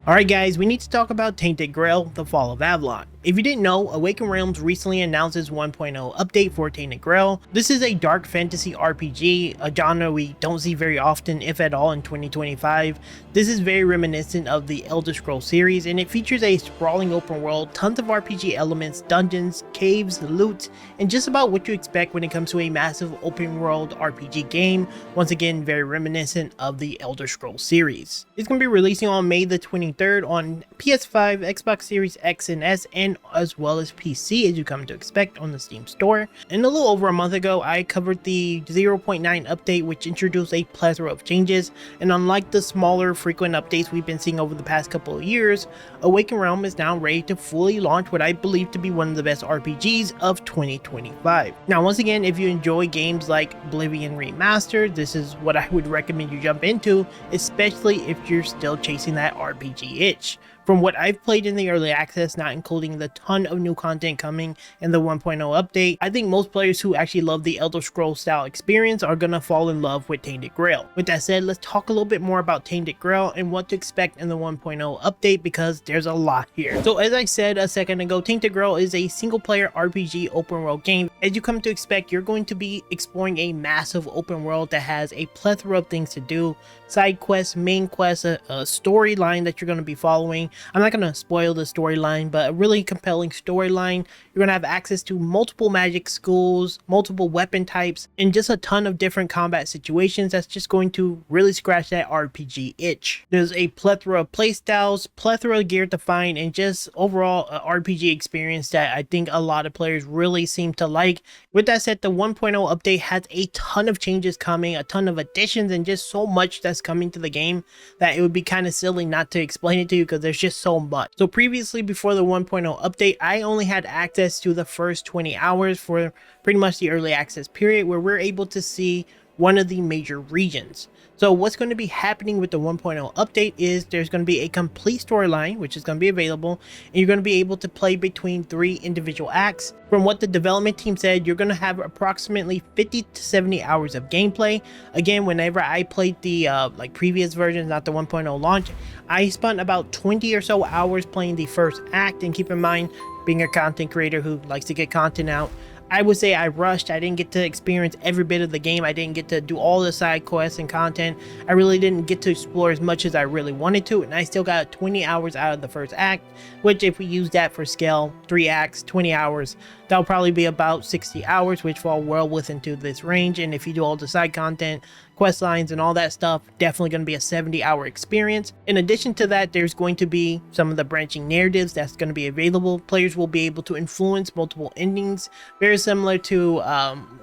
Alright guys, we need to talk about Tainted Grail, The Fall of Avalon. If you didn't know, Awaken Realms recently announced its 1.0 update for Tainted Grail. This is a dark fantasy RPG, a genre we don't see very often, if at all, in 2025. This is very reminiscent of the Elder Scrolls series, and it features a sprawling open world, tons of RPG elements, dungeons, caves, loot, and just about what you expect when it comes to a massive open world RPG game. Once again, very reminiscent of the Elder Scrolls series. It's going to be releasing on May the 23rd on PS5, Xbox Series X and S, and as well as PC, as you come to expect on the Steam store. And a little over a month ago, I covered the 0.9 update, which introduced a plethora of changes, and unlike the smaller frequent updates we've been seeing over the past couple of years, Awaken Realm is now ready to fully launch what I believe to be one of the best RPGs of 2025. Now once again, if you enjoy games like Oblivion Remastered, this is what I would recommend you jump into, especially if you're still chasing that RPG itch. From what I've played in the early access, not including the ton of new content coming in the 1.0 update, I think most players who actually love the Elder Scrolls style experience are gonna fall in love with Tainted Grail. With that said, let's talk a little bit more about Tainted Grail and what to expect in the 1.0 update, because there's a lot here. So as I said a second ago, Tainted Grail is a single player RPG open world game. As you come to expect, you're going to be exploring a massive open world that has a plethora of things to do, side quests, main quests, a storyline that you're going to be following. I'm not going to spoil the storyline, but a really compelling storyline. You're going to have access to multiple magic schools, multiple weapon types, and just a ton of different combat situations that's just going to really scratch that RPG itch. There's a plethora of playstyles, plethora of gear to find, and just overall RPG experience that I think a lot of players really seem to like. With that said, the 1.0 update has a ton of changes coming, a ton of additions, and just so much that's coming to the game that it would be kind of silly not to explain it to you, because there's just so much. So previously, before the 1.0 update, I only had access to the first 20 hours for pretty much the early access period, where we're able to see one of the major regions. So what's going to be happening with the 1.0 update is there's going to be a complete storyline, which is going to be available, and you're going to be able to play between 3 individual acts. From what the development team said, you're going to have approximately 50 to 70 hours of gameplay. Again, whenever I played the previous versions, not the 1.0 launch, I spent about 20 or so hours playing the first act. And keep in mind, being a content creator who likes to get content out, I would say I rushed. I didn't get to experience every bit of the game. I didn't get to do all the side quests and content. I really didn't get to explore as much as I really wanted to, and I still got 20 hours out of the first act, which if we use that for scale, 3 acts, 20 hours, that'll probably be about 60 hours, which fall well within this range. And if you do all the side content, quest lines, and all that stuff, definitely going to be a 70-hour experience. In addition to that, there's going to be some of the branching narratives that's going to be available. Players will be able to influence multiple endings, very similar to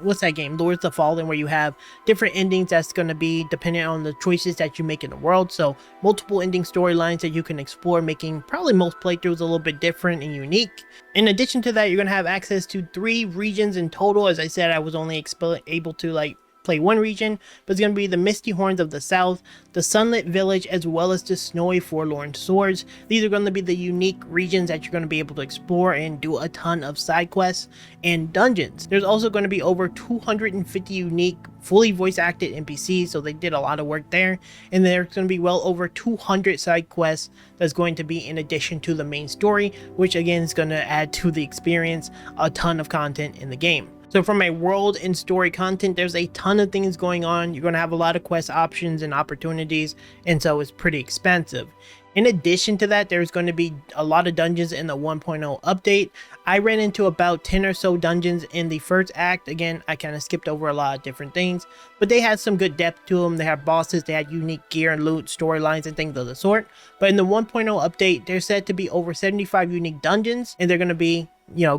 what's that game, Lords of the Fallen, where you have different endings that's going to be dependent on the choices that you make in the world. So multiple ending storylines that you can explore, making probably most playthroughs a little bit different and unique. In addition to that, you're going to have access to 3 regions in total. As I said, I was only able to play 1 region, but it's going to be the Misty Horns of the South, the Sunlit Village, as well as the Snowy Forlorn Swords. These are going to be the unique regions that you're going to be able to explore and do a ton of side quests and dungeons. There's also going to be over 250 unique fully voice acted NPCs, so they did a lot of work there, and there's going to be well over 200 side quests that's going to be in addition to the main story, which again is going to add to the experience a ton of content in the game. So from a world and story content, there's a ton of things going on. You're going to have a lot of quest options and opportunities, and so it's pretty expansive. In addition to that, there's going to be a lot of dungeons in the 1.0 update. I ran into about 10 or so dungeons in the first act. Again, I kind of skipped over a lot of different things, but they had some good depth to them. They had bosses, they had unique gear and loot, storylines, and things of the sort. But in the 1.0 update, there's said to be over 75 unique dungeons, and they're going to be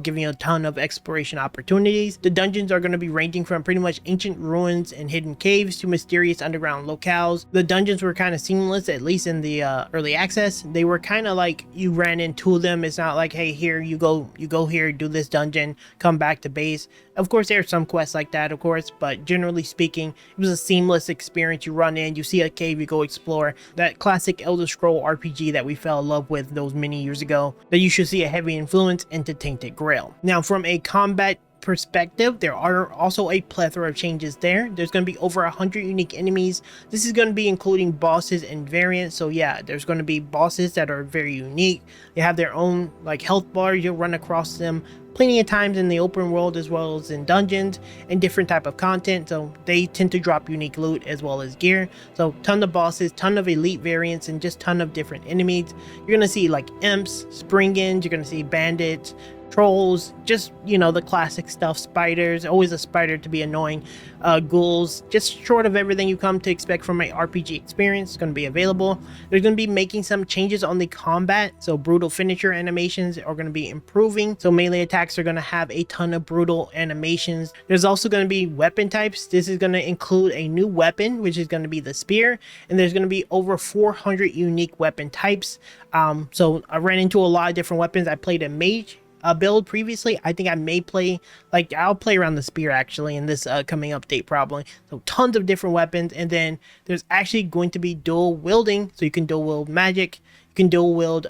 giving you a ton of exploration opportunities. The dungeons are going to be ranging from pretty much ancient ruins and hidden caves to mysterious underground locales. The dungeons were kind of seamless, at least in the early access. They were kind of like you ran into them. It's not like, hey, here you go here, do this dungeon, come back to base. Of course, there are some quests like that, of course, but generally speaking, it was a seamless experience. You run in, you see a cave, you go explore. That classic Elder Scroll RPG that we fell in love with those many years ago, that you should see a heavy influence into Tainted Grail. Now, from a combat perspective, there are also a plethora of changes there. There's going to be over 100 unique enemies. This is going to be including bosses and variants. So yeah, there's going to be bosses that are very unique. They have their own like health bars. You'll run across them plenty of times in the open world as well as in dungeons and different type of content. So they tend to drop unique loot as well as gear. So ton of bosses, ton of elite variants, and just ton of different enemies. You're going to see like imps, springans, you're going to see bandits, trolls, just, you know, the classic stuff. Spiders, always a spider to be annoying. Ghouls, just short of everything you come to expect from an RPG experience is going to be available. They're going to be making some changes on the combat, so brutal finisher animations are going to be improving. So melee attacks are going to have a ton of brutal animations. There's also going to be weapon types. This is going to include a new weapon, which is going to be the spear, and there's going to be over 400 unique weapon types. So I ran into a lot of different weapons. I played a mage build previously. I think I may play, like, I'll play around the spear actually in this coming update probably. So tons of different weapons, and then there's actually going to be dual wielding, so you can dual wield magic, you can dual wield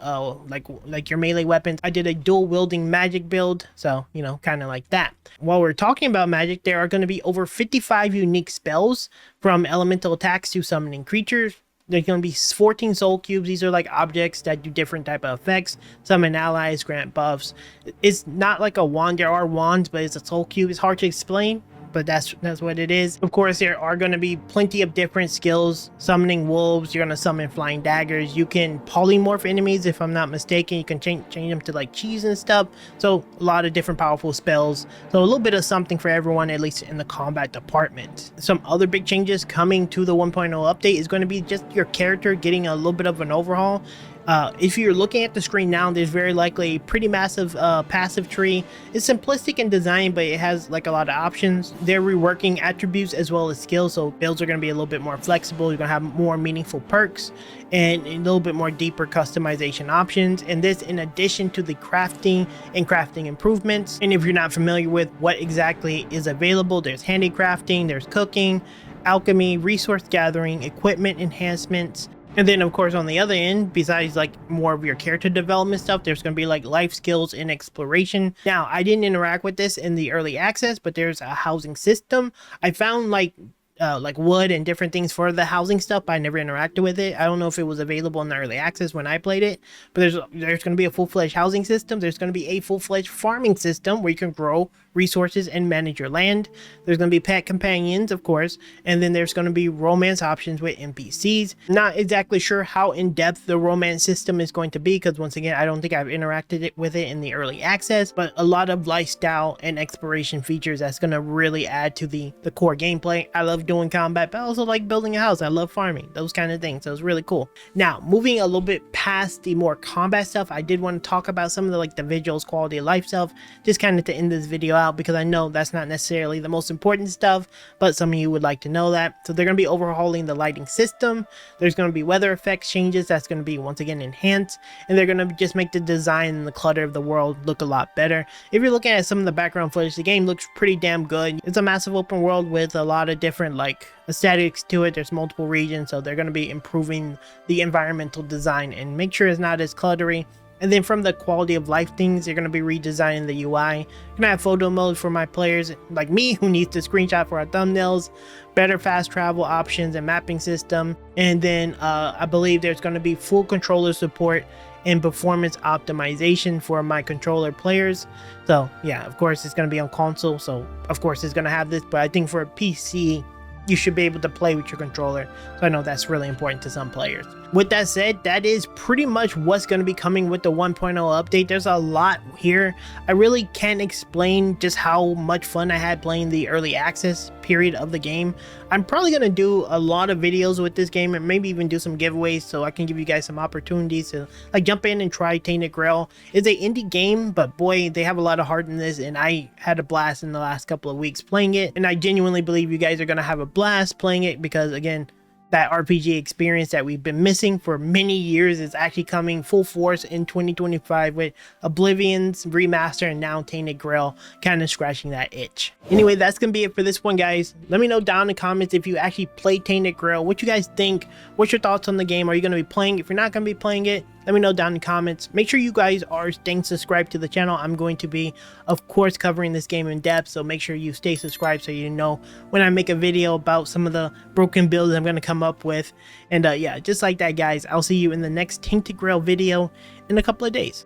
like your melee weapons. I did a dual wielding magic build, so you know, kind of like that. While we're talking about magic, there are going to be over 55 unique spells, from elemental attacks to summoning creatures. There's going to be 14 soul cubes. These are like objects that do different type of effects, summon allies, grant buffs. It's not like a wand. There are wands, but it's a soul cube. It's hard to explain, but that's what it is. Of course, there are going to be plenty of different skills. Summoning wolves, you're going to summon flying daggers. You can polymorph enemies, if I'm not mistaken. You can change them to like cheese and stuff. So a lot of different powerful spells. So a little bit of something for everyone, at least in the combat department. Some other big changes coming to the 1.0 update is going to be just your character getting a little bit of an overhaul. If you're looking at the screen now, there's very likely a pretty massive passive tree. It's simplistic in design, but it has like a lot of options. They're reworking attributes as well as skills, so builds are going to be a little bit more flexible. You're going to have more meaningful perks and a little bit more deeper customization options, and this in addition to the crafting and crafting improvements. And if you're not familiar with what exactly is available, there's handicrafting, there's cooking, alchemy, resource gathering, equipment enhancements. And then of course on the other end, besides like more of your character development stuff, there's going to be like life skills and exploration. Now, I didn't interact with this in the early access, but there's a housing system. I found like wood and different things for the housing stuff, but I never interacted with it. I don't know if it was available in the early access when I played it, but there's going to be a full-fledged housing system. There's going to be a full-fledged farming system where you can grow resources and manage your land. There's going to be pet companions, of course, and then there's going to be romance options with NPCs. Not exactly sure how in-depth the romance system is going to be, because once again, I don't think I've interacted with it in the early access, but a lot of lifestyle and exploration features that's going to really add to the core gameplay. I love doing combat, but I also like building a house. I love farming, those kind of things. So it's really cool. Now, moving a little bit past the more combat stuff, I did want to talk about some of the like the visuals, quality of life stuff, just kind of to end this video out, because I know that's not necessarily the most important stuff, but some of you would like to know that. So they're going to be overhauling the lighting system. There's going to be weather effects changes that's going to be once again enhanced, and they're going to just make the design and the clutter of the world look a lot better. If you're looking at some of the background footage, the game looks pretty damn good. It's a massive open world with a lot of different like aesthetics to it. There's multiple regions, so they're going to be improving the environmental design and make sure it's not as cluttery. And then from the quality of life things, they're going to be redesigning the UI. You're going to have photo mode for my players like me who needs to screenshot for our thumbnails, better fast travel options and mapping system. And then I believe there's going to be full controller support and performance optimization for my controller players. So yeah, of course it's going to be on console, so of course it's going to have this, but I think for a PC, you should be able to play with your controller. So I know that's really important to some players. With that said, that is pretty much what's going to be coming with the 1.0 update. There's a lot here. I really can't explain just how much fun I had playing the early access period of the game. I'm probably going to do a lot of videos with this game and maybe even do some giveaways so I can give you guys some opportunities to like jump in and try Tainted Grail. It's an indie game, but boy, they have a lot of heart in this, and I had a blast in the last couple of weeks playing it, and I genuinely believe you guys are going to have a blast playing it, because again, that RPG experience that we've been missing for many years is actually coming full force in 2025 with Oblivion's Remastered and now Tainted Grail kind of scratching that itch. Anyway, that's gonna be it for this one, guys. Let me know down in the comments if you actually played Tainted Grail, what you guys think, what's your thoughts on the game. Are you gonna be playing? If you're not gonna be playing it, Let me know down in the comments. Make sure you guys are staying subscribed to the channel. I'm going to be, of course, covering this game in depth, so make sure you stay subscribed so you know when I make a video about some of the broken builds I'm going to come up with. And yeah, just like that, guys, I'll see you in the next Tainted Grail video in a couple of days.